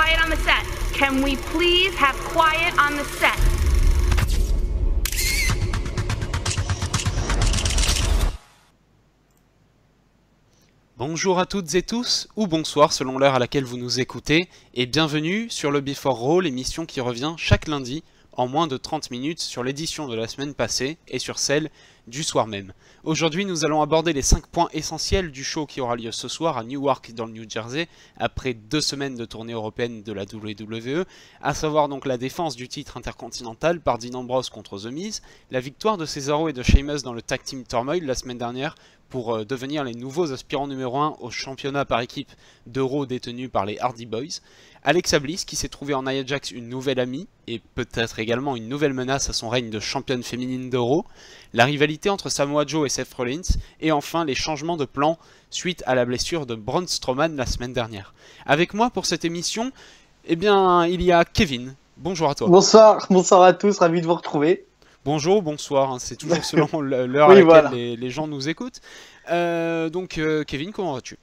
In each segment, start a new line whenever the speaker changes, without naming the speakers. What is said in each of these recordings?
quiet on the set? Can we please have quiet on the set?
Bonjour à toutes et tous, ou bonsoir selon l'heure à laquelle vous nous écoutez, et bienvenue sur le Before Raw, l'émission qui revient chaque lundi en moins de 30 minutes sur l'édition de la semaine passée et sur celle du soir même. Aujourd'hui, nous allons aborder les 5 points essentiels du show qui aura lieu ce soir à Newark dans le New Jersey, après 2 semaines de tournée européenne de la WWE, à savoir donc la défense du titre intercontinental par Dean Ambrose contre The Miz, la victoire de Cesaro et de Sheamus dans le Tag Team Turmoil la semaine dernière pour devenir les nouveaux aspirants numéro 1 au championnat par équipe d'Euro détenu par les Hardy Boys, Alexa Bliss qui s'est trouvée en Nia Jax une nouvelle amie et peut-être également une nouvelle menace à son règne de championne féminine d'Euro, la rivalité entre Samoa Joe et Seth Rollins, et enfin les changements de plan suite à la blessure de Braun Strowman la semaine dernière. Avec moi pour cette émission, eh bien, il y a Kevin. Bonjour à toi.
Bonsoir à tous, ravi de vous retrouver.
Bonjour, bonsoir, hein, c'est toujours selon l'heure
oui,
à laquelle
voilà.
les gens nous écoutent. Kevin, comment vas-tu?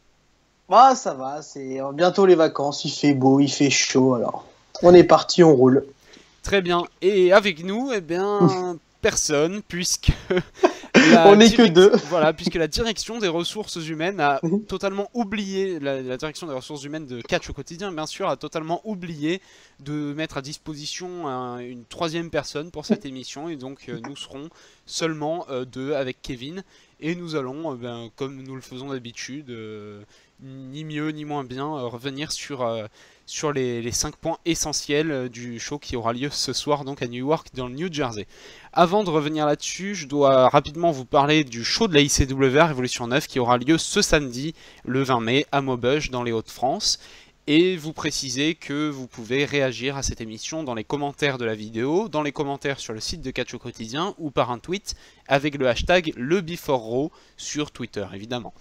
Bah ça va, c'est bientôt les vacances, il fait beau, il fait chaud, alors on est parti, on roule.
Très bien, et avec nous, eh bien, personne, puisque
on n'est que deux.
Voilà, puisque la direction des ressources humaines a totalement oublié, la direction des ressources humaines de Catch au quotidien, bien sûr, a totalement oublié de mettre à disposition une troisième personne pour cette émission, et donc nous serons seulement deux avec Kevin, et nous allons, comme nous le faisons d'habitude, ni mieux ni moins bien, revenir sur les 5 points essentiels du show qui aura lieu ce soir donc à Newark dans le New Jersey. Avant de revenir là-dessus, je dois rapidement vous parler du show de la ICW Révolution 9 qui aura lieu ce samedi, le 20 mai, à Maubeuge dans les Hauts-de-France. Et vous préciser que vous pouvez réagir à cette émission dans les commentaires de la vidéo, dans les commentaires sur le site de Catch au quotidien ou par un tweet avec le hashtag LeBeforeRaw sur Twitter évidemment.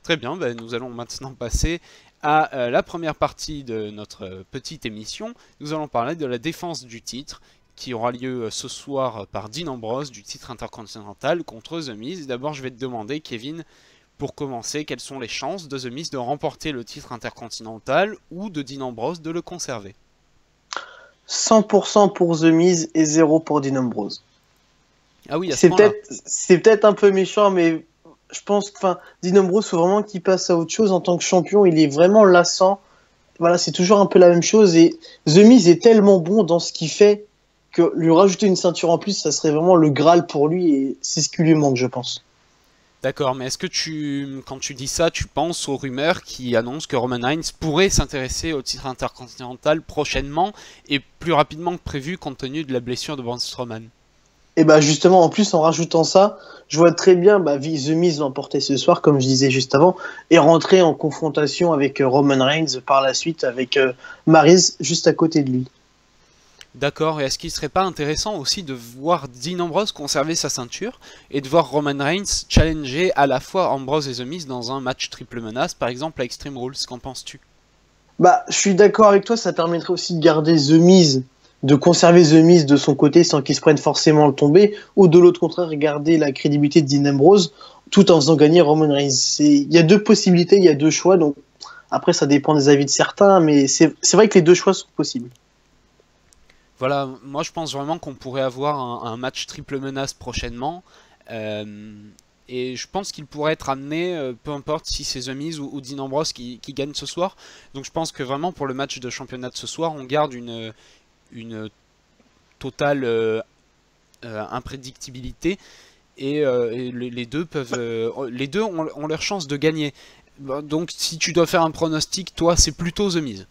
Très bien, nous allons maintenant passer à la première partie de notre petite émission. Nous allons parler de la défense du titre qui aura lieu ce soir par Dean Ambrose du titre intercontinental contre The Miz. D'abord, je vais te demander, Kevin, pour commencer, quelles sont les chances de The Miz de remporter le titre intercontinental ou de Dean Ambrose de le conserver?
100% pour The Miz et 0 pour Dean Ambrose.
Ah oui, à ce
c'est
point-là.
peut-être un peu méchant, mais je pense que Dean Ambrose, il faut vraiment qu'il passe à autre chose en tant que champion. Il est vraiment lassant. Voilà, c'est toujours un peu la même chose. Et The Miz est tellement bon dans ce qu'il fait que lui rajouter une ceinture en plus, ça serait vraiment le Graal pour lui. Et c'est ce qui lui manque, je pense.
D'accord, mais est-ce que quand tu dis ça, tu penses aux rumeurs qui annoncent que Roman Reigns pourrait s'intéresser au titre intercontinental prochainement et plus rapidement que prévu compte tenu de la blessure de Braun Strowman?
Et bah justement, en plus, en rajoutant ça, je vois très bien The Miz l'emporter ce soir, comme je disais juste avant, et rentrer en confrontation avec Roman Reigns par la suite, avec Maryse juste à côté de lui.
D'accord, et est-ce qu'il serait pas intéressant aussi de voir Dean Ambrose conserver sa ceinture et de voir Roman Reigns challenger à la fois Ambrose et The Miz dans un match triple menace, par exemple à Extreme Rules? Qu'en penses-tu?
Bah, je suis d'accord avec toi, ça permettrait aussi de garder The Miz, de conserver The Miz de son côté sans qu'il se prenne forcément le tomber, ou de l'autre contraire, garder la crédibilité de Dean Ambrose tout en faisant gagner Roman Reigns. Il y a deux possibilités, il y a deux choix, donc après ça dépend des avis de certains, mais c'est vrai que les deux choix sont possibles.
Voilà, moi je pense vraiment qu'on pourrait avoir un match triple menace prochainement, et je pense qu'il pourrait être amené, peu importe si c'est The Miz ou Dean Ambrose qui gagne ce soir. Donc je pense que vraiment pour le match de championnat de ce soir, on garde une totale imprédictibilité et les deux ont leur chance de gagner. Donc si tu dois faire un pronostic, toi c'est plutôt The Miz.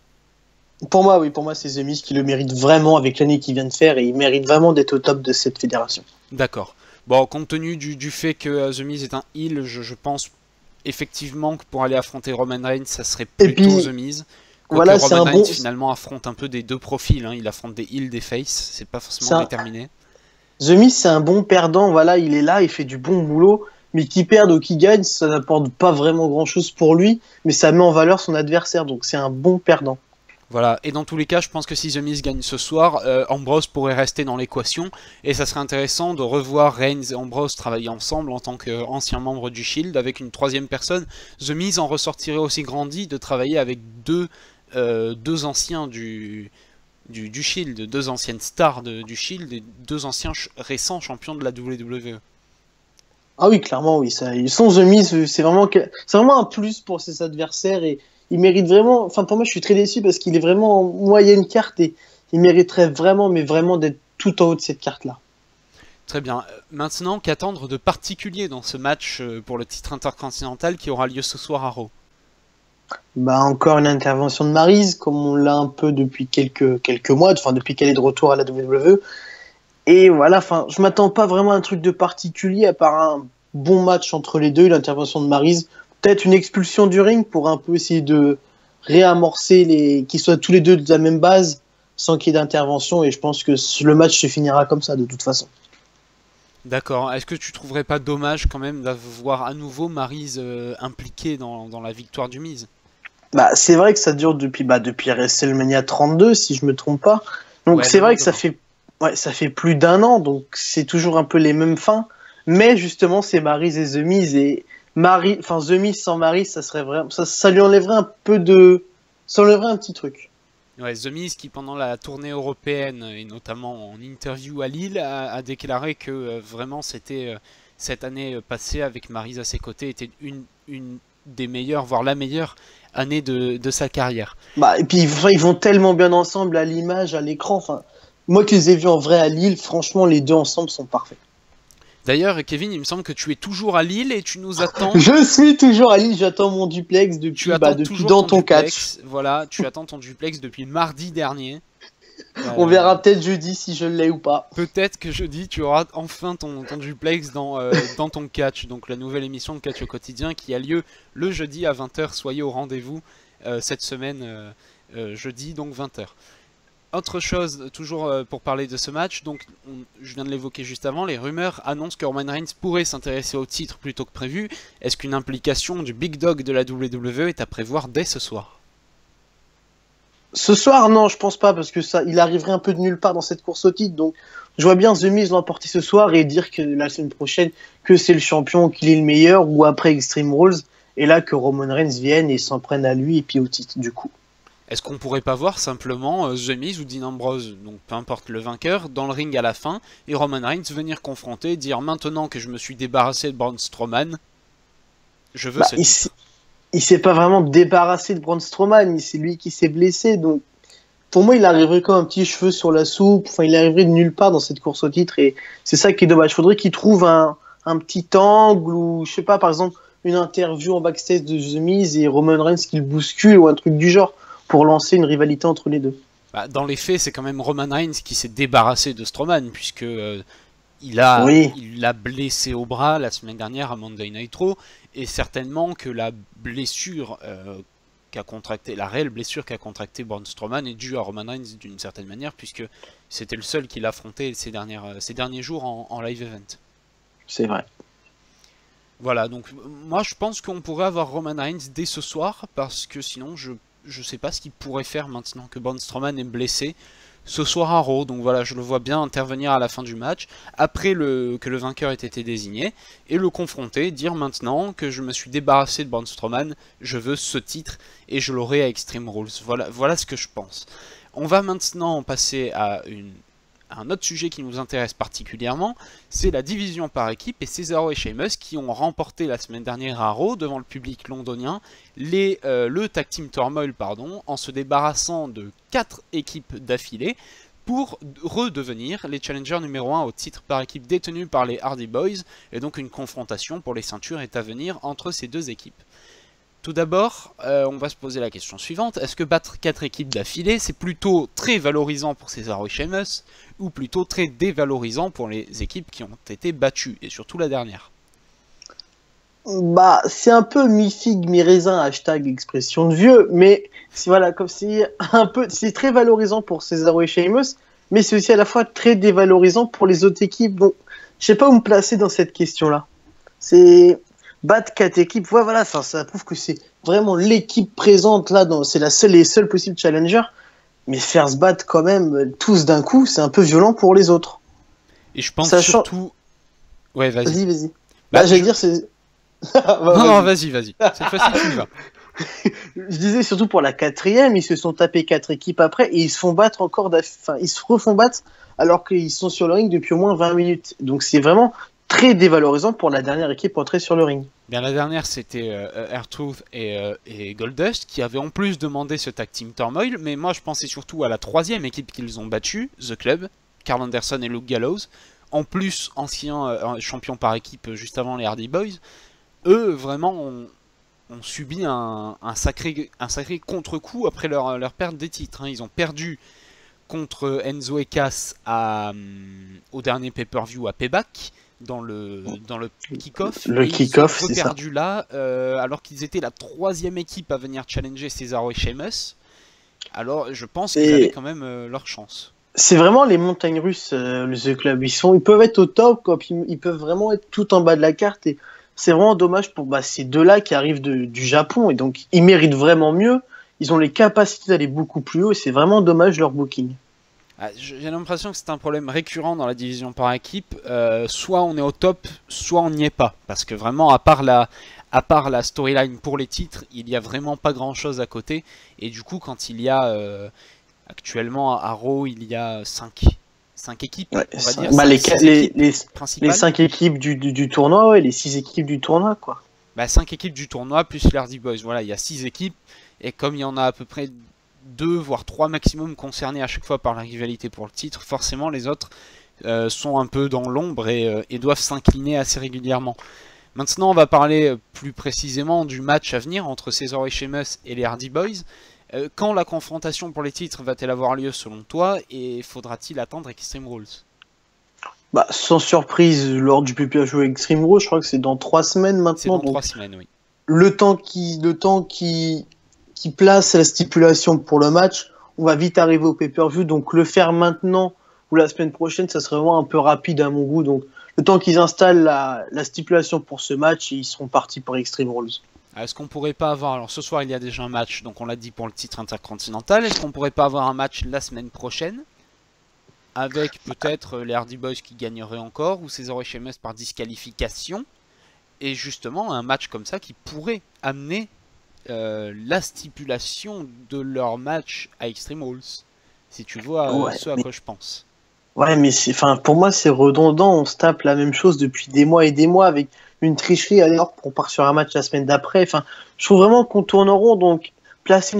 Pour moi, oui, pour moi c'est The Miz qui le mérite vraiment avec l'année qu'il vient de faire et il mérite vraiment d'être au top de cette fédération.
D'accord. Bon, compte tenu du fait que The Miz est un heel, je pense effectivement que pour aller affronter Roman Reigns, ça serait plutôt The Miz.
Voilà,
Roman Reigns finalement affronte un peu des deux profils, hein. Il affronte des heels, des faces, c'est pas forcément déterminé.
The Miz c'est un bon perdant, voilà, il est là, il fait du bon boulot, mais qu'il perde ou qu'il gagne, ça n'apporte pas vraiment grand chose pour lui, mais ça met en valeur son adversaire, donc c'est un bon perdant.
Voilà, et dans tous les cas, je pense que si The Miz gagne ce soir, Ambrose pourrait rester dans l'équation, et ça serait intéressant de revoir Reigns et Ambrose travailler ensemble en tant qu'anciens membres du Shield avec une troisième personne. The Miz en ressortirait aussi grandi de travailler avec deux deux anciens du Shield, deux anciennes stars du Shield et deux anciens récents champions de la WWE.
Ah oui, clairement, oui. Ça, ils sont The Miz, c'est vraiment un plus pour ses adversaires et il mérite vraiment. Enfin, pour moi, je suis très déçu parce qu'il est vraiment en moyenne carte et il mériterait vraiment, mais vraiment d'être tout en haut de cette carte-là.
Très bien. Maintenant, qu'attendre de particulier dans ce match pour le titre intercontinental qui aura lieu ce soir à Raw?
Bah, encore une intervention de Maryse, comme on l'a un peu depuis quelques mois, enfin depuis qu'elle est de retour à la WWE. Et voilà, enfin, je m'attends pas vraiment à un truc de particulier à part un bon match entre les deux, l'intervention de Maryse. Peut-être une expulsion du ring pour un peu essayer de réamorcer qu'ils soient tous les deux de la même base sans qu'il y ait d'intervention. Et je pense que le match se finira comme ça de toute façon.
D'accord. Est-ce que tu trouverais pas dommage quand même d'avoir à nouveau Maryse impliquée dans la victoire du Miz?
Bah, c'est vrai que ça dure depuis WrestleMania 32, si je me trompe pas. Donc
Ouais,
c'est vrai que
non.
ça fait plus d'un an, donc c'est toujours un peu les mêmes fins. Mais justement, c'est Maryse et The Miz et The Miz sans Maryse, ça serait vraiment, ça lui enlèverait ça enlèverait un petit truc.
Ouais, The Miz qui pendant la tournée européenne et notamment en interview à Lille a déclaré que vraiment c'était cette année passée avec Maryse à ses côtés était une des meilleures, voire la meilleure année de sa carrière.
Bah, et puis enfin, ils vont tellement bien ensemble à l'image, à l'écran. Enfin, moi qui les ai vus en vrai à Lille, franchement, les deux ensemble sont parfaits.
D'ailleurs, Kevin, il me semble que tu es toujours à Lille et tu nous attends.
Je suis toujours à Lille, j'attends mon duplex depuis dans ton catch.
Voilà, tu attends ton duplex depuis mardi dernier.
On verra peut-être jeudi si je l'ai ou pas.
Peut-être que jeudi tu auras enfin ton duplex dans ton catch, donc la nouvelle émission de Catch au quotidien qui a lieu le jeudi à 20h. Soyez au rendez-vous cette semaine, jeudi donc 20h. Autre chose, toujours pour parler de ce match, donc je viens de l'évoquer juste avant, les rumeurs annoncent que Roman Reigns pourrait s'intéresser au titre plutôt que prévu. Est-ce qu'une implication du Big Dog de la WWE est à prévoir dès ce soir?
Ce soir, non, je pense pas, parce que il arriverait un peu de nulle part dans cette course au titre, donc je vois bien The Miz l'emporter ce soir et dire que la semaine prochaine, que c'est le champion, qu'il est le meilleur, ou après Extreme Rules, et là que Roman Reigns vienne et s'en prenne à lui et puis au titre du coup.
Est-ce qu'on pourrait pas voir simplement The Miz ou Dean Ambrose, donc peu importe le vainqueur, dans le ring à la fin, et Roman Reigns venir confronter, dire maintenant que je me suis débarrassé de Braun Strowman, je veux ce titre.
Il s'est pas vraiment débarrassé de Braun Strowman, c'est lui qui s'est blessé, donc pour moi il arriverait comme un petit cheveu sur la soupe, enfin il arriverait de nulle part dans cette course au titre et c'est ça qui est dommage. Faudrait qu'il trouve un petit angle ou je sais pas, par exemple une interview en backstage de The Miz et Roman Reigns qui le bouscule ou un truc du genre pour lancer une rivalité entre les deux.
Bah, dans les faits, c'est quand même Roman Reigns qui s'est débarrassé de Strowman puisque il l'a blessé au bras la semaine dernière à Monday Night Raw et certainement que la blessure qu'a contracté, la réelle blessure qu'a contracté Braun Strowman est due à Roman Reigns d'une certaine manière puisque c'était le seul qui l'affrontait ces derniers jours en live event.
C'est vrai.
Voilà, donc moi je pense qu'on pourrait avoir Roman Reigns dès ce soir parce que sinon je sais pas ce qu'il pourrait faire maintenant que Braun Strowman est blessé ce soir à Raw, donc voilà, je le vois bien intervenir à la fin du match, après que le vainqueur ait été désigné, et le confronter, dire maintenant que je me suis débarrassé de Braun Strowman, je veux ce titre, et je l'aurai à Extreme Rules. Voilà ce que je pense. On va maintenant passer à un autre sujet qui nous intéresse particulièrement, c'est la division par équipe et Cesaro et Sheamus qui ont remporté la semaine dernière à Raw devant le public londonien le Tag Team Turmoil en se débarrassant de 4 équipes d'affilée pour redevenir les challengers numéro 1 au titre par équipe détenus par les Hardy Boys et donc une confrontation pour les ceintures est à venir entre ces deux équipes. Tout d'abord, on va se poser la question suivante. Est-ce que battre 4 équipes d'affilée, c'est plutôt très valorisant pour Cesaro et Sheamus, ou plutôt très dévalorisant pour les équipes qui ont été battues, et surtout la dernière?
Bah, c'est un peu mi-figue, mi-raisin, hashtag expression de vieux, mais voilà, comme c'est c'est très valorisant pour Cesaro et Sheamus, mais c'est aussi à la fois très dévalorisant pour les autres équipes. Bon, je sais pas où me placer dans cette question-là. C'est battre 4 équipes, voilà, ça prouve que c'est vraiment l'équipe présente là, c'est les seuls possibles challengers, mais faire se battre quand même tous d'un coup, c'est un peu violent pour les autres.
Et je pense surtout... Ouais, vas-y.
Vas-y. Bah, j'allais dire, c'est...
Non, vas-y. Cette fois-ci, tu y vas.
Je disais surtout pour la 4e, ils se sont tapés 4 équipes après et ils se font battre enfin, ils se refont battre alors qu'ils sont sur le ring depuis au moins 20 minutes. Donc c'est vraiment très dévalorisant pour la dernière équipe entrée sur le ring.
Bien, la dernière, c'était R-Truth et Goldust qui avaient en plus demandé ce tag team Turmoil, mais moi je pensais surtout à la 3e équipe qu'ils ont battue, The Club, Carl Anderson et Luke Gallows, en plus anciens champions par équipe juste avant les Hardy Boys. Eux, vraiment, ont subi un sacré contre-coup après leur perte des titres. Hein. Ils ont perdu contre Enzo et Cass au dernier pay-per-view à Payback, dans le kick-off.
Le kick-off, c'est ça.
Perdu là, alors qu'ils étaient la 3e équipe à venir challenger Cesaro et Sheamus. Alors je pense qu'ils avaient quand même leur chance.
C'est vraiment les montagnes russes, The Club. Ils peuvent être au top, quoi, ils peuvent vraiment être tout en bas de la carte. Et c'est vraiment dommage pour ces deux-là qui arrivent du Japon. Et donc ils méritent vraiment mieux. Ils ont les capacités d'aller beaucoup plus haut. Et c'est vraiment dommage leur booking.
J'ai l'impression que c'est un problème récurrent dans la division par équipe. Soit on est au top, soit on n'y est pas. Parce que vraiment, à part la storyline pour les titres, il n'y a vraiment pas grand chose à côté. Et du coup, quand il y a actuellement à Raw, il y a 5 équipes,
ouais,
on va dire.
Les 5 équipes du tournoi, ouais, les 6 équipes du tournoi, quoi.
5 équipes du tournoi plus les Hardy Boys. Voilà, il y a 6 équipes. Et comme il y en a à peu près 2 voire 3 maximum concernés à chaque fois par la rivalité pour le titre, forcément les autres sont un peu dans l'ombre et doivent s'incliner assez régulièrement. Maintenant on va parler plus précisément du match à venir entre Cesaro et Sheamus et les Hardy Boys. Quand la confrontation pour les titres va-t-elle avoir lieu selon toi, et faudra-t-il attendre Extreme Rules?
Sans surprise, lors du pay-per-view Extreme Rules, je crois que c'est dans 3 semaines maintenant.
C'est dans 3 semaines, oui.
Le temps qui place la stipulation pour le match, on va vite arriver au pay-per-view, donc le faire maintenant ou la semaine prochaine, ça serait vraiment un peu rapide à mon goût. Donc le temps qu'ils installent la stipulation pour ce match, ils seront partis pour Extreme Rules.
Est-ce qu'on pourrait pas avoir, alors ce soir il y a déjà un match, donc on l'a dit pour le titre intercontinental, est-ce qu'on pourrait pas avoir un match la semaine prochaine avec peut-être les Hardy Boys qui gagneraient encore, ou Cesaro et Sheamus par disqualification, et justement un match comme ça qui pourrait amener la stipulation de leur match à Extreme Rules, si tu vois ce à quoi je pense.
Ouais, mais pour moi c'est redondant, on se tape la même chose depuis des mois et des mois avec une tricherie, alors on part sur un match la semaine d'après. Enfin, je trouve vraiment qu'on tourne en rond, donc placer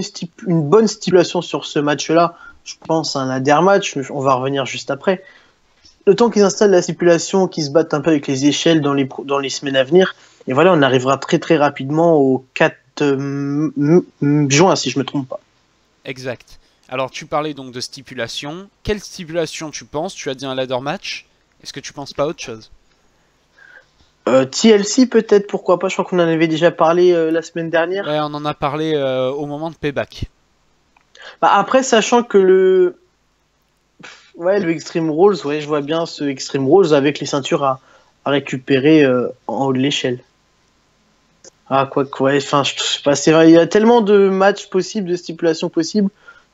une bonne stipulation sur ce match-là, je pense à un ladder match, on va revenir juste après. Le temps qu'ils installent la stipulation, qu'ils se battent un peu avec les échelles dans les semaines à venir, et voilà, on arrivera très très rapidement au 4 juin, si je me trompe pas.
Exact. Alors tu parlais donc de stipulation. Quelle stipulation tu penses? Tu as dit un ladder match. Est-ce que tu penses pas à autre chose?
TLC peut-être, pourquoi pas, je crois qu'on en avait déjà parlé la semaine dernière.
Ouais, on en a parlé au moment de Payback.
Après, sachant que le Extreme Rules, je vois bien ce Extreme Rules avec les ceintures à récupérer en haut de l'échelle. Je sais pas, c'est vrai, il y a tellement de matchs possibles, de stipulations possibles,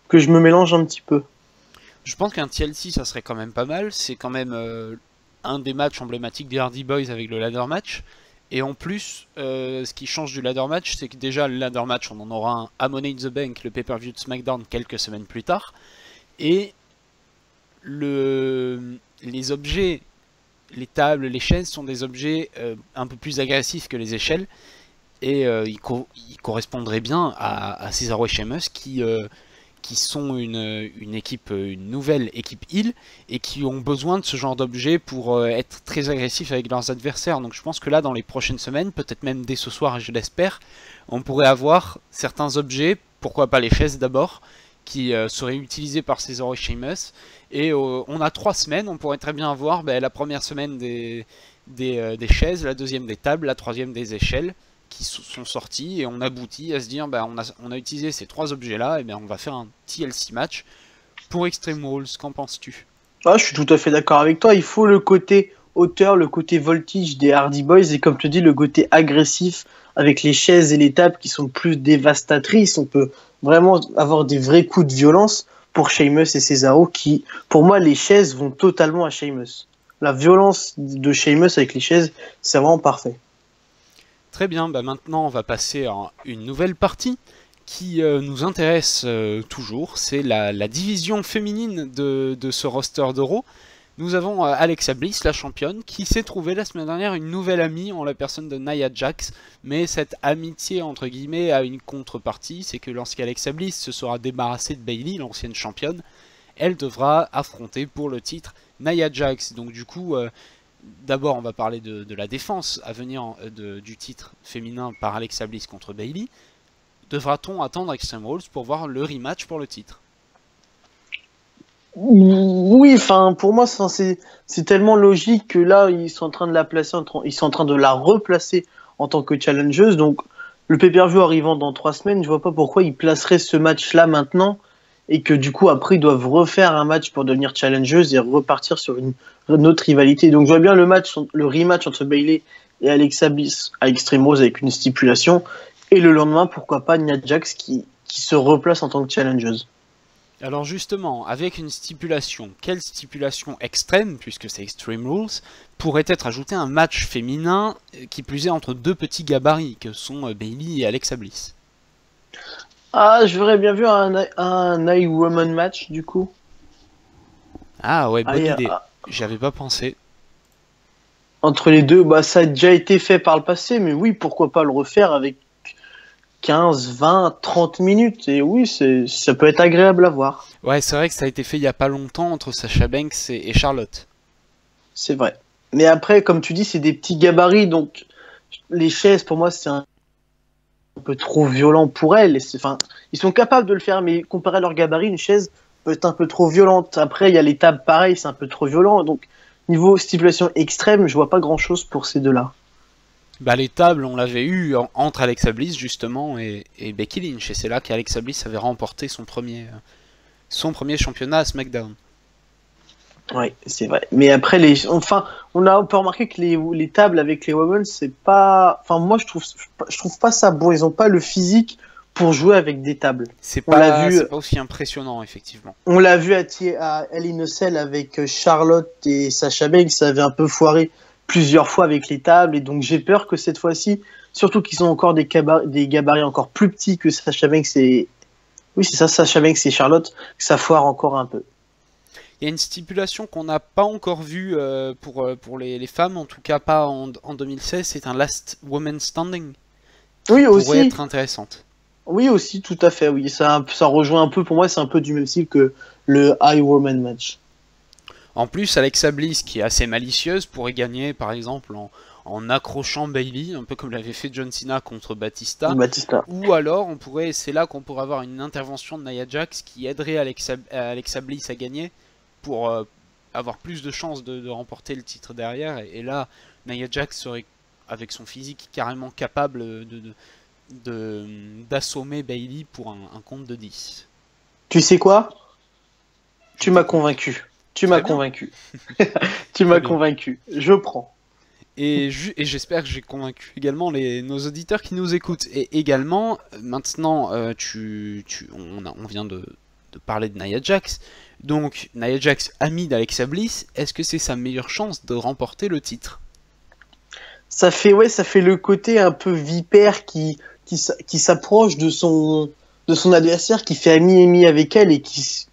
que je me mélange un petit peu.
Je pense qu'un TLC, ça serait quand même pas mal. C'est quand même un des matchs emblématiques des Hardy Boys avec le ladder match. Et en plus, ce qui change du ladder match, c'est que déjà le ladder match, on en aura un à Money in the Bank, le pay-per-view de SmackDown, quelques semaines plus tard. Et les objets, les tables, les chaises sont des objets un peu plus agressifs que les échelles. Et ils correspondraient bien à Cesaro et Sheamus qui sont une équipe, une nouvelle équipe heel, et qui ont besoin de ce genre d'objets pour être très agressifs avec leurs adversaires. Donc je pense que là, dans les prochaines semaines, peut-être même dès ce soir, je l'espère, on pourrait avoir certains objets, pourquoi pas les chaises d'abord, qui seraient utilisés par Cesaro et Sheamus. Et on a 3 semaines, on pourrait très bien avoir la première semaine des chaises, la deuxième des tables, la troisième des échelles, qui sont sortis, et on aboutit à se dire on a utilisé ces 3 objets là, et bien on va faire un TLC match pour Extreme Rules. Qu'en penses-tu?
Je suis tout à fait d'accord avec toi, il faut le côté hauteur, le côté voltige des Hardy Boys, et comme tu dis, le côté agressif avec les chaises et les tables qui sont plus dévastatrices. On peut vraiment avoir des vrais coups de violence pour Sheamus et Cesaro, qui, pour moi, les chaises vont totalement à Sheamus. La violence de Sheamus avec les chaises, c'est vraiment parfait.
Très bien, bah maintenant on va passer à une nouvelle partie qui nous intéresse toujours, c'est la division féminine de ce roster de Raw. Nous avons Alexa Bliss, la championne, qui s'est trouvée la semaine dernière une nouvelle amie en la personne de Nia Jax, mais cette amitié entre guillemets a une contrepartie, c'est que lorsqu'Alexa Bliss se sera débarrassée de Bayley, l'ancienne championne, elle devra affronter pour le titre Nia Jax. Donc du coup, d'abord on va parler de la défense à venir du titre féminin par Alexa Bliss contre Bayley. Devra-t-on attendre Extreme Rules pour voir le rematch pour le titre?
Oui, enfin, pour moi, c'est tellement logique que là, ils sont en train de la placer, ils sont en train de la replacer en tant que challengeuse. Donc, le pay-per-view arrivant dans 3 semaines, je vois pas pourquoi ils placeraient ce match-là maintenant et que du coup, après, ils doivent refaire un match pour devenir challengeuse et repartir sur une autre rivalité. Donc, je vois bien le rematch entre Bayley et Alexa Bliss à Extreme Rules avec une stipulation. Et le lendemain, pourquoi pas Nia Jax qui se replace en tant que challengeuse.
Alors justement, avec une stipulation, quelle stipulation extrême, puisque c'est Extreme Rules, pourrait être ajouté un match féminin qui plus est entre deux petits gabarits que sont Bayley et Alexa Bliss?
Ah, j'aurais bien vu un Eye Woman match du coup.
Ah ouais, bonne idée. J'y avais pas pensé.
Entre les deux, bah ça a déjà été fait par le passé, mais oui, pourquoi pas le refaire avec 15, 20, 30 minutes, et oui, ça peut être agréable à voir.
Ouais, c'est vrai que ça a été fait il y a pas longtemps entre Sasha Banks et Charlotte.
C'est vrai. Mais après, comme tu dis, c'est des petits gabarits, donc les chaises, pour moi, c'est un peu trop violent pour elles. Enfin, ils sont capables de le faire, mais comparé à leur gabarit, une chaise peut être un peu trop violente. Après, il y a les tables, pareil, c'est un peu trop violent. Donc, niveau stipulation extrême, je vois pas grand-chose pour ces deux-là.
Bah les tables, on l'avait eu entre Alexa Bliss justement et Becky Lynch, et c'est là qu'Alexa Bliss avait remporté son premier championnat à SmackDown.
Oui, c'est vrai. Mais après, on peut remarquer que les tables avec les women, c'est pas. Enfin, moi, je trouve pas ça bon. Ils ont pas le physique pour jouer avec des tables.
C'est pas aussi impressionnant, effectivement.
On l'a vu à Hell in a Cell avec Charlotte et Sasha Banks, ça avait un peu foiré plusieurs fois avec les tables, et donc j'ai peur que cette fois-ci, surtout qu'ils ont encore des gabarits encore plus petits que Sasha Banks et... Oui, c'est ça, Sasha Banks et Charlotte, que ça foire encore un peu.
Il y a une stipulation qu'on n'a pas encore vue pour les femmes, en tout cas pas en 2016, c'est un Last Woman Standing.
Oui,
qui
aussi.
Pourrait être intéressante.
Oui, aussi, tout à fait, oui. Ça rejoint un peu, pour moi, c'est un peu du même style que le High Woman match.
En plus, Alexa Bliss, qui est assez malicieuse, pourrait gagner par exemple en accrochant Bayley, un peu comme l'avait fait John Cena contre Batista. Ou alors, c'est là qu'on pourrait avoir une intervention de Nia Jax qui aiderait Alexa Bliss à gagner pour avoir plus de chances de remporter le titre derrière. Et là, Nia Jax serait, avec son physique, carrément capable d'assommer Bayley pour un compte de 10.
Tu sais quoi? Tu m'as convaincu. Tu m'as convaincu. Tu m'as convaincu. Je prends.
Et j'espère que j'ai convaincu également nos auditeurs qui nous écoutent. Et également, maintenant, on vient de parler de Nia Jax. Donc, Nia Jax, amie d'Alexa Bliss, est-ce que c'est sa meilleure chance de remporter le titre?
Ça fait le côté un peu vipère qui s'approche de son adversaire, qui fait ami avec elle et qui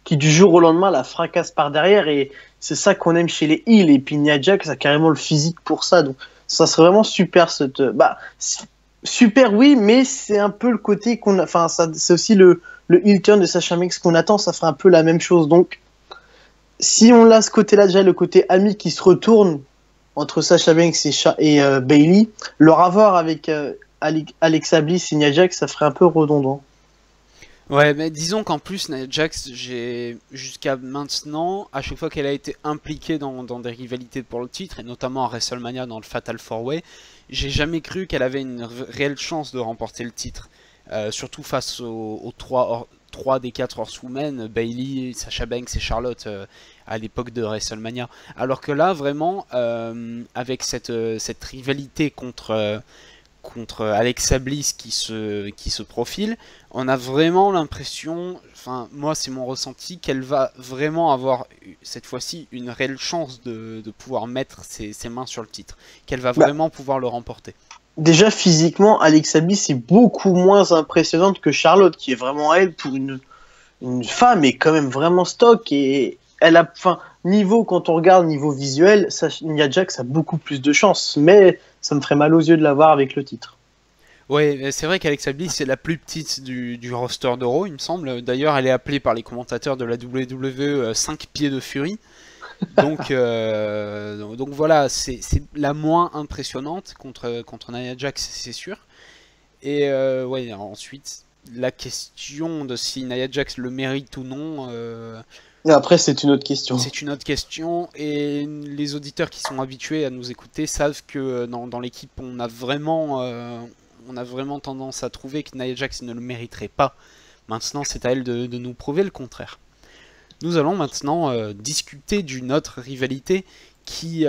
du jour au lendemain la fracasse par derrière, et c'est ça qu'on aime chez les heels. Et puis Nia Jax a carrément le physique pour ça, donc ça serait vraiment super super, oui, mais c'est un peu le côté c'est aussi le heel turn de Sasha Banks qu'on attend, ça ferait un peu la même chose. Donc si on a ce côté-là, déjà le côté ami qui se retourne entre Sasha Banks et Bayley, leur avoir avec Alexa Bliss et Nia Jax, ça ferait un peu redondant.
Ouais, mais disons qu'en plus, Nia Jax, jusqu'à maintenant, à chaque fois qu'elle a été impliquée dans des rivalités pour le titre, et notamment à WrestleMania dans le Fatal 4-Way, j'ai jamais cru qu'elle avait une réelle chance de remporter le titre. Surtout face aux 3 des 4 Horsewomen, Bayley, Sasha Banks et Charlotte à l'époque de WrestleMania. Alors que là, vraiment, avec cette rivalité contre Alexa Bliss qui se profile, on a vraiment l'impression, enfin moi c'est mon ressenti, qu'elle va vraiment avoir cette fois-ci une réelle chance de pouvoir mettre ses mains sur le titre, qu'elle va vraiment pouvoir le remporter.
Déjà, physiquement, Alexa Bliss est beaucoup moins impressionnante que Charlotte, qui est vraiment, elle, pour une femme, est quand même vraiment stock. Et elle a, enfin, niveau, quand on regarde niveau visuel, Nia Jax a beaucoup plus de chance. Mais ça me ferait mal aux yeux de la voir avec le titre.
Ouais, c'est vrai qu'Alexa Bliss c'est la plus petite du roster de Raw, il me semble. D'ailleurs, elle est appelée par les commentateurs de la WWE 5 pieds de furie. Donc voilà, c'est la moins impressionnante contre Nia Jax, c'est sûr. Et ouais, ensuite, la question de si Nia Jax le mérite ou non,
Et après, c'est une autre question.
c'est une autre question. Et les auditeurs qui sont habitués à nous écouter savent que dans l'équipe, on a vraiment tendance à trouver que Nia Jax ne le mériterait pas. Maintenant, c'est à elle de nous prouver le contraire. Nous allons maintenant discuter d'une autre rivalité qui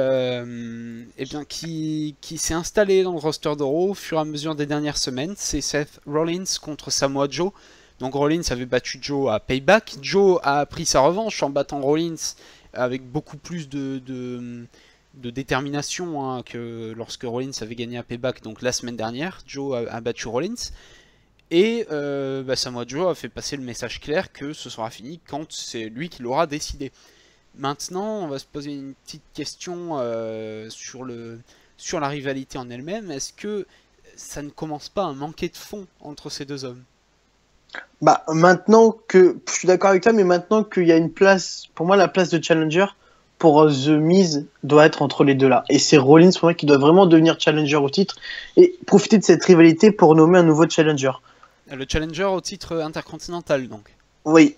s'est installée dans le roster de Raw au fur et à mesure des dernières semaines. C'est Seth Rollins contre Samoa Joe. Donc Rollins avait battu Joe à Payback. Joe a pris sa revanche en battant Rollins avec beaucoup plus de détermination que lorsque Rollins avait gagné à Payback, donc la semaine dernière. Joe a battu Rollins. Et Samoa Joe a fait passer le message clair que ce sera fini quand c'est lui qui l'aura décidé. Maintenant, on va se poser une petite question sur la rivalité en elle-même. Est-ce que ça ne commence pas à manquer de fond entre ces deux hommes?
Bah, maintenant que, je suis d'accord avec toi, mais maintenant qu'il y a une place, pour moi, la place de challenger pour The Miz doit être entre les deux là. Et c'est Rollins pour moi qui doit vraiment devenir challenger au titre et profiter de cette rivalité pour nommer un nouveau challenger.
Le challenger au titre intercontinental, donc.
Oui.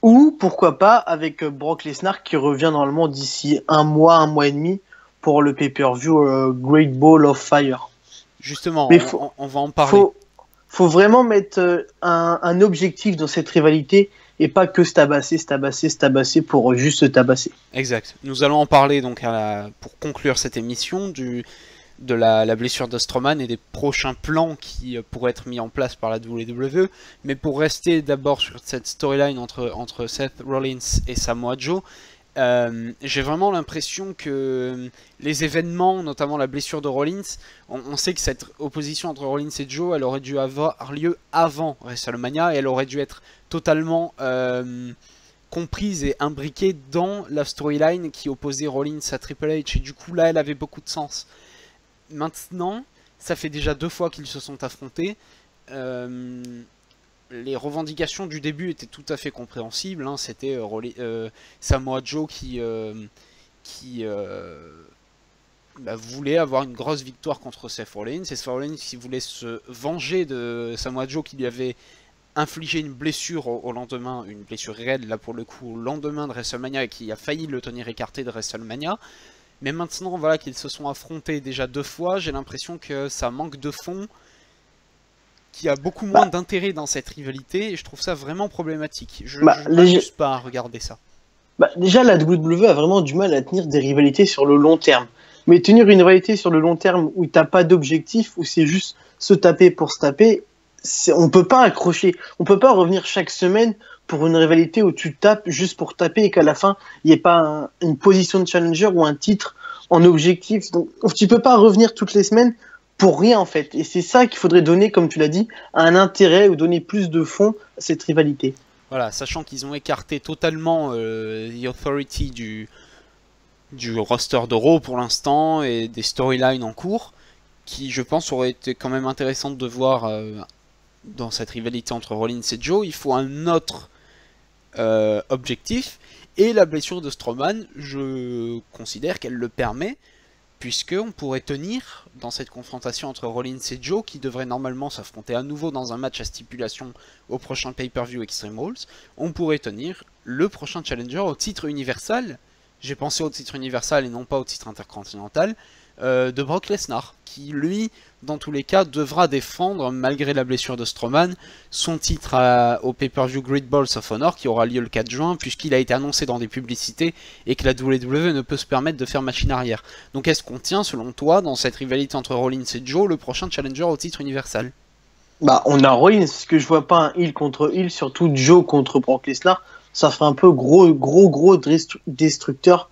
Ou, pourquoi pas, avec Brock Lesnar qui revient normalement d'ici un mois et demi pour le pay-per-view Great Ball of Fire.
Justement,
Mais
on va en parler.
Faut vraiment mettre un objectif dans cette rivalité et pas que se tabasser pour juste se tabasser.
Exact. Nous allons en parler donc pour conclure cette émission de la blessure de Strowman et des prochains plans qui pourraient être mis en place par la WWE. Mais pour rester d'abord sur cette storyline entre Seth Rollins et Samoa Joe, j'ai vraiment l'impression que les événements, notamment la blessure de Rollins, on sait que cette opposition entre Rollins et Joe, elle aurait dû avoir lieu avant WrestleMania et elle aurait dû être totalement comprise et imbriquée dans la storyline qui opposait Rollins à Triple H, et du coup là elle avait beaucoup de sens. Maintenant, ça fait déjà 2 fois qu'ils se sont affrontés. Les revendications du début étaient tout à fait compréhensibles, hein. C'était Samoa Joe qui voulait avoir une grosse victoire contre Seth Rollins, et Seth Rollins qui voulait se venger de Samoa Joe qui lui avait infligé une blessure au lendemain, une blessure réelle là pour le coup, au lendemain de WrestleMania, et qui a failli le tenir écarté de WrestleMania. Mais maintenant, voilà qu'ils se sont affrontés déjà 2 fois, j'ai l'impression que ça manque de fond, qu'il y a beaucoup moins d'intérêt dans cette rivalité, et je trouve ça vraiment problématique. Je n'arrive pas à regarder ça.
Déjà, la WWE a vraiment du mal à tenir des rivalités sur le long terme. Mais tenir une rivalité sur le long terme où t'as pas d'objectif, où c'est juste se taper pour se taper, on peut pas accrocher. On peut pas revenir chaque semaine pour une rivalité où tu tapes juste pour taper et qu'à la fin, il n'y ait pas une position de challenger ou un titre en objectif. Donc, tu peux pas revenir toutes les semaines pour rien, en fait. Et c'est ça qu'il faudrait donner, comme tu l'as dit, un intérêt ou donner plus de fond à cette rivalité.
Voilà, sachant qu'ils ont écarté totalement The Authority du roster de Raw pour l'instant et des storylines en cours, qui je pense auraient été quand même intéressantes de voir dans cette rivalité entre Rollins et Joe. Il faut un autre objectif, et la blessure de Strowman, je considère qu'elle le permet, puisqu'on pourrait tenir dans cette confrontation entre Rollins et Joe, qui devrait normalement s'affronter à nouveau dans un match à stipulation au prochain pay-per-view Extreme Rules, on pourrait tenir le prochain challenger au titre universal, j'ai pensé au titre universal et non pas au titre intercontinental, de Brock Lesnar, qui lui, dans tous les cas, devra défendre, malgré la blessure de Strowman, son titre au pay-per-view Great Balls of Honor, qui aura lieu le 4 juin, puisqu'il a été annoncé dans des publicités, et que la WWE ne peut se permettre de faire machine arrière. Donc est-ce qu'on tient, selon toi, dans cette rivalité entre Rollins et Joe, le prochain challenger au titre universal?
On a Rollins, parce que je vois pas un heel contre heel, surtout Joe contre Brock Lesnar, ça ferait un peu gros destructeur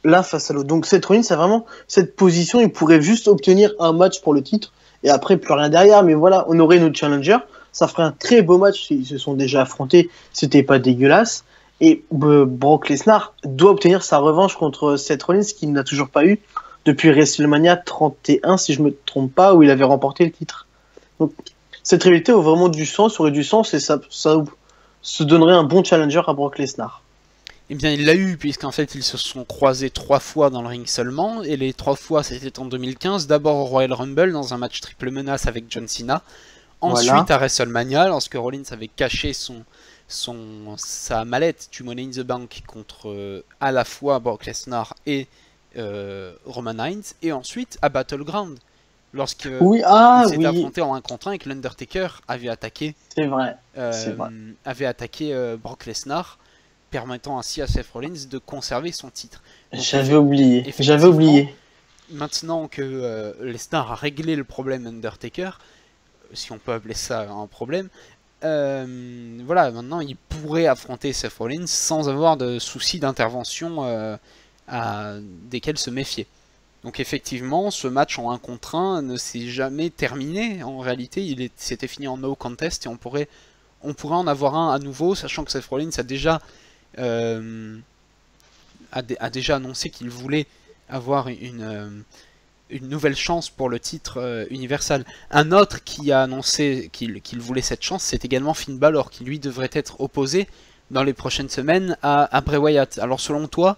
là face à l'autre. Donc cette Rollins, c'est vraiment cette position, il pourrait juste obtenir un match pour le titre et après plus rien derrière. Mais voilà, on aurait notre challenger, ça ferait un très beau match. Ils se sont déjà affrontés, c'était pas dégueulasse. Et Brock Lesnar doit obtenir sa revanche contre Seth Rollins, qu'il n'a toujours pas eu depuis WrestleMania 31, si je me trompe pas, où il avait remporté le titre. Donc cette rivalité aurait vraiment du sens, et ça se donnerait un bon challenger à Brock Lesnar.
Eh bien, il l'a eu, puisqu'en fait, ils se sont croisés 3 fois dans le ring seulement, et les 3 fois, c'était en 2015, d'abord au Royal Rumble, dans un match triple menace avec John Cena, ensuite
Voilà.
à WrestleMania, lorsque Rollins avait caché sa mallette du Money in the Bank contre à la fois Brock Lesnar et Roman Reigns, et ensuite à Battleground, lorsque
Oui,
il s'était
oui,
affronté en 1 contre 1 et que l'Undertaker avait attaqué,
c'est vrai. C'est vrai.
Brock Lesnar, permettant ainsi à Seth Rollins de conserver son titre. Donc,
J'avais oublié.
effectivement, maintenant que Lesnar a réglé le problème Undertaker, si on peut appeler ça un problème, voilà, maintenant il pourrait affronter Seth Rollins sans avoir de soucis d'intervention desquels se méfier. Donc effectivement, ce match en 1 contre 1 ne s'est jamais terminé. En réalité, c'était fini en no contest et on pourrait en avoir un à nouveau, sachant que Seth Rollins a déjà annoncé qu'il voulait avoir une nouvelle chance pour le titre Universal. Un autre qui a annoncé qu'il voulait cette chance, c'est également Finn Balor, qui lui devrait être opposé dans les prochaines semaines à Bray Wyatt. Alors selon toi,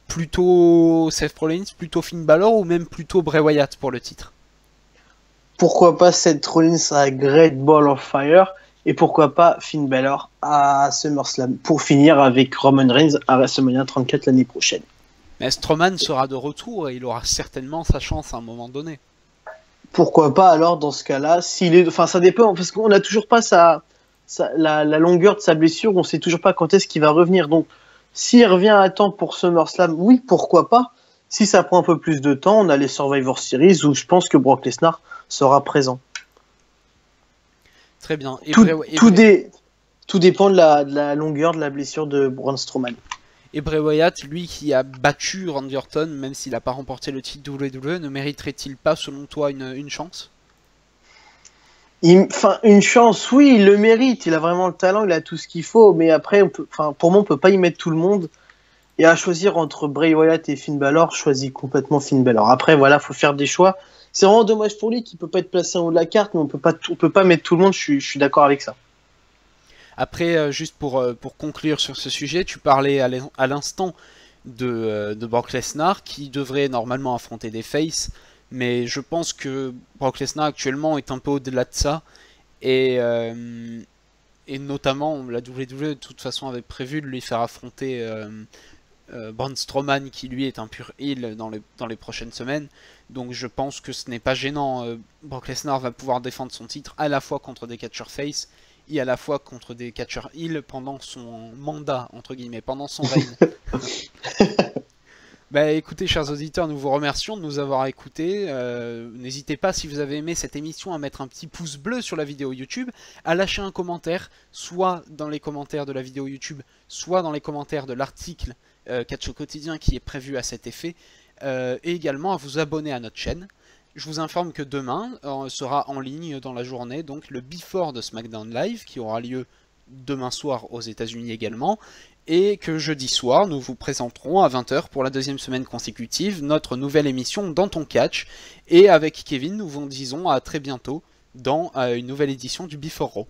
plutôt Seth Rollins, plutôt Finn Balor ou même plutôt Bray Wyatt pour le titre?
Pourquoi pas Seth Rollins à Great Ball of Fire, et pourquoi pas Finn Balor à SummerSlam, pour finir avec Roman Reigns à WrestleMania 34 l'année prochaine.
Mais Strowman sera de retour et il aura certainement sa chance à un moment donné.
Pourquoi pas alors dans ce cas-là, enfin ça dépend, parce qu'on n'a toujours pas la longueur de sa blessure, on sait toujours pas quand est-ce qu'il va revenir. Donc s'il revient à temps pour SummerSlam, oui, pourquoi pas. Si ça prend un peu plus de temps, on a les Survivor Series où je pense que Brock Lesnar sera présent.
Très bien. Et
Tout dépend de la longueur de la blessure de Braun Strowman.
Et Bray Wyatt, lui qui a battu Randy Orton, même s'il n'a pas remporté le titre WWE, ne mériterait-il pas, selon toi, une chance?
Une chance, oui, il le mérite. Il a vraiment le talent, il a tout ce qu'il faut. Mais après, pour moi, on peut pas y mettre tout le monde. Et à choisir entre Bray Wyatt et Finn Balor, je choisis complètement Finn Balor. Après, voilà, faut faire des choix. C'est vraiment dommage pour lui qu'il peut pas être placé en haut de la carte, mais on peut pas mettre tout le monde. Je suis d'accord avec ça.
Après, juste pour conclure sur ce sujet, tu parlais à l'instant de Brock Lesnar, qui devrait normalement affronter des faces, mais je pense que Brock Lesnar actuellement est un peu au-delà de ça, et notamment la WWE de toute façon avait prévu de lui faire affronter Braun Strowman, qui lui est un pur heel dans les prochaines semaines, donc je pense que ce n'est pas gênant. Brock Lesnar va pouvoir défendre son titre à la fois contre des catcheurs face et à la fois contre des catcheurs heel pendant son mandat, entre guillemets, pendant son règne. Bah écoutez, chers auditeurs, nous vous remercions de nous avoir écoutés. N'hésitez pas, si vous avez aimé cette émission, à mettre un petit pouce bleu sur la vidéo YouTube, à lâcher un commentaire, soit dans les commentaires de la vidéo YouTube, soit dans les commentaires de l'article Catch au quotidien qui est prévu à cet effet, et également à vous abonner à notre chaîne. Je vous informe que demain sera en ligne dans la journée, donc le Before de SmackDown Live, qui aura lieu demain soir aux États-Unis également, et que jeudi soir, nous vous présenterons à 20 h pour la 2e semaine consécutive notre nouvelle émission Dans ton catch, et avec Kevin, nous vous disons à très bientôt dans une nouvelle édition du Before Raw.